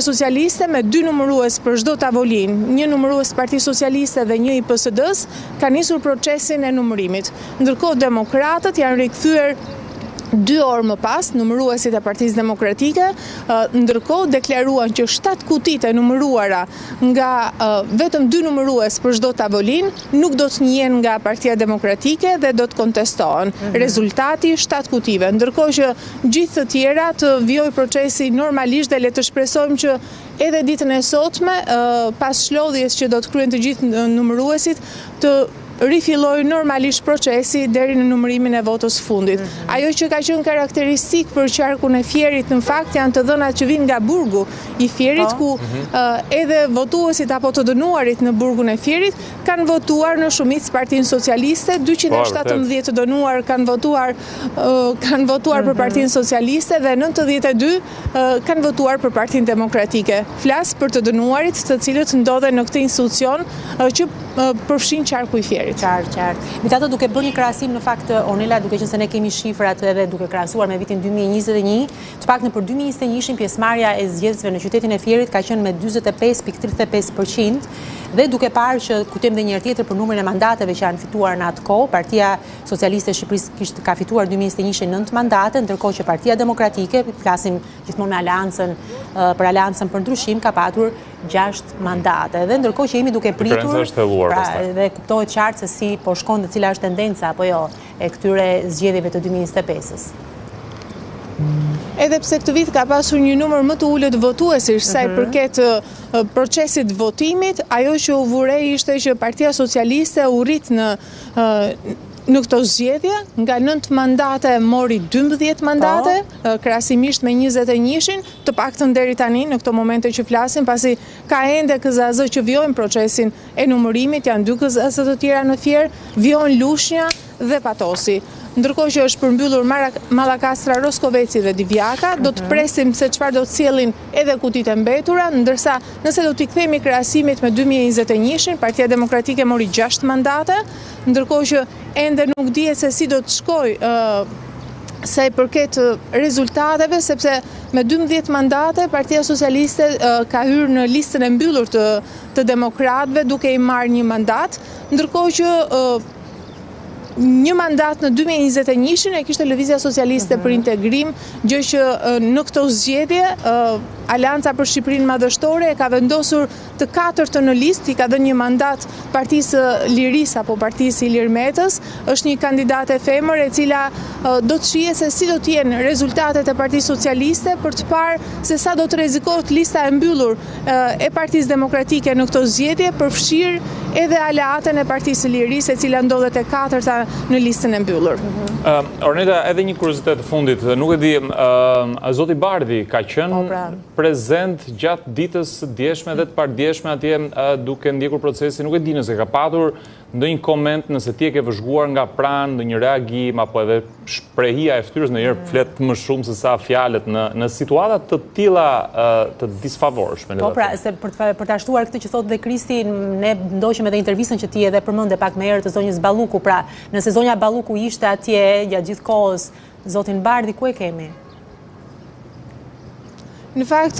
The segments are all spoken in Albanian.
Socialiste me 2 numërues për çdo tavolinë, një numërues Partisë Socialiste dhe një i PSD-s, ka nisur procesin e numërimit. Ndërkohë demokratët janë rikthyer 2 orë më pas, numëruesit e Partisë Demokratike, ndërkohë deklaruan që 7 kutit e numëruara nga vetëm 2 numërues për çdo tavolinë nuk do të njihen nga Partia Demokratike dhe do të kontestohen. Rezultati 7 kutive, ndërkohë që gjithë të tjera të vijojë procesi normalisht dhe le të shpresojmë që edhe ditën e sotme, pas shlodhjes që do të kryen të gjithë numëruesit, të rifilloj normalisht procesi deri në numërimin e votës fundit. Ajo që ka qenë karakteristik për qarkun e Fierit në fakt janë të dhënat që vinë nga burgu i Fierit, ku edhe votuesit apo të dënuarit në burgun e Fierit kanë votuar në shumicë Partinë Socialiste, 217 të dënuar kanë votuar për Partinë Socialiste dhe 92 kanë votuar për Partinë Demokratike. Flas për të dënuarit, të cilët ndodhen në këtë institucion që përfshin qarku i Fierit. Qartë. Megjithatë, duke bërë një krahasim në fakt, Ornella, duke qenë se ne kemi shifrat edhe duke krahasuar me vitin 2021, të paktën për 2021 pjesëmarrja e zgjedhësve në qytetin e Fierit ka qenë me 45.35% dhe duke parë që kujtojmë edhe një herë tjetër për numrin e mandateve që janë fituar në atë kohë, Partia Socialiste e Shqipërisë ka fituar 2021 9 mandate, ndërkohë që Partia Demokratike, flasim gjithmonë për aleancën për ndryshim, ka patur 6 mandate. Dhe ndërkohë që jemi duke pritur, dhe kuptohet qartë se si po shkon dhe cila është tendenca apo jo e këtyre zgjedhjeve të 2025-s. Edhe pse këtë vit ka pasur një numër më të ulët votuesish sa i përket procesit votimit, ajo që u vurej ishte që Partia Socialiste u rrit në këto zgjedhje, nga 9 mandate mori 12 mandate, krahasimisht me 21-shin, të paktën deri tani në këto momente që flasim, pasi ka ende KZAZ që vijojnë procesin e numërimit, janë 2 KZAZ të tjera në Fier, vijojnë Lushnja dhe Patosi. Ndërkohë që është përmbyllur Mallakastra, Roskoveci dhe Divjaka, do të presim se çfarë do të sjellin edhe kutit e mbetura, ndërsa nëse do t'i kthemi krahasimit me 2021-shin, Partia Demokratike mori 6 mandate, ndërkohë që ende nuk dihet se si do të shkojë sa i përket rezultateve, sepse me 12 mandate Partia Socialiste ka hyrë në listën e mbyllur të demokratëve duke i marrë një mandat, ndërkohë që një mandat në 2021-shin e kishte Lëvizja Socialiste për Integrim, gjë që në këto zgjedhje Aleanca për Shqipërinë Madhështore e ka vendosur të 4 në listë, i ka dhënë një mandat Partisë Lirisë apo Partisë Ilir Metës, është një kandidate femër e cila do të shihet se si do të jenë rezultatet e Partisë Socialiste për të parë se sa do të rrezikohet lista e mbyllur e Partisë Demokratike në këto zgjedhje, përfshir edhe aleatën e Partisë Lirisë, e cila ndodhet e 4-ta në listën e mbyllur. Ornella, edhe një kuriozitet të fundit, nuk e di, zoti Bardhi ka qenë prezent gjatë ditës së djeshme dhe të pardjeshme atje duke ndjekur procesin, nuk e di nëse ka patur ndonjë koment, nëse ti e ke vëzhguar nga pranë, ndonjë reagim apo edhe shprehia e fytyrës ndonjëherë flet më shumë se sa fjalët në situata të tilla të disfavorshme. Po pra, se për ta shtuar këtë që thotë dhe Kristi, ne ndoqëm edhe intervistën që ti edhe përmendë pak më herët të zonjës Balluku, pra nëse zonja Balluku ishte atje gjatë gjithë kohës, zotin Bardhi ku e kemi? Në fakt,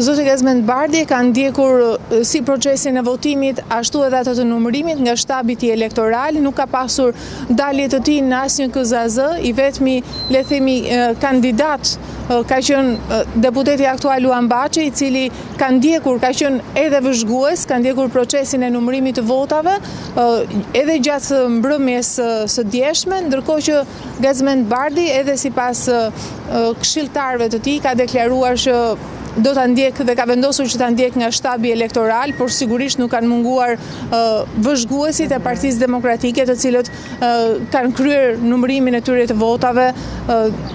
zoti Gazmend Bardhi ka ndjekur si procesin e votimit, ashtu edhe atë të numërimit nga shtabi i tij elektoral, nuk ka pasur dalje të tij në asnjë KZAZ, i vetmi, le të themi, kandidat ka qenë deputeti aktual Luan Baçi, i cili ka qenë edhe vëzhgues, ka ndjekur procesin e numërimit të votave, edhe gjatë mbrëmjes së djeshme, ndërkohë që Gazmend Bardhi, edhe sipas këshilltarëve të tij, ka deklaruar që do ta ndjek dhe ka vendosur që ta ndjek nga shtabi elektoral, por sigurisht nuk kanë munguar vëzhguesit e Partisë Demokratike, të cilët kanë kryer numërimin e tyre të votave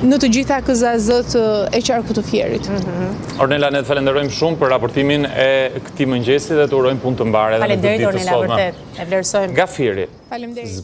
në të gjitha KZAZ-t e qarkut të Fierit. Ornella, ne të falenderojmë shumë për raportimin e këtij mëngjesi dhe të urojmë punë të mbarë edhe në ditët e sotme. Faleminderit, Ornella, vërtet. E vlerësojmë. Nga Fieri. Faleminderit.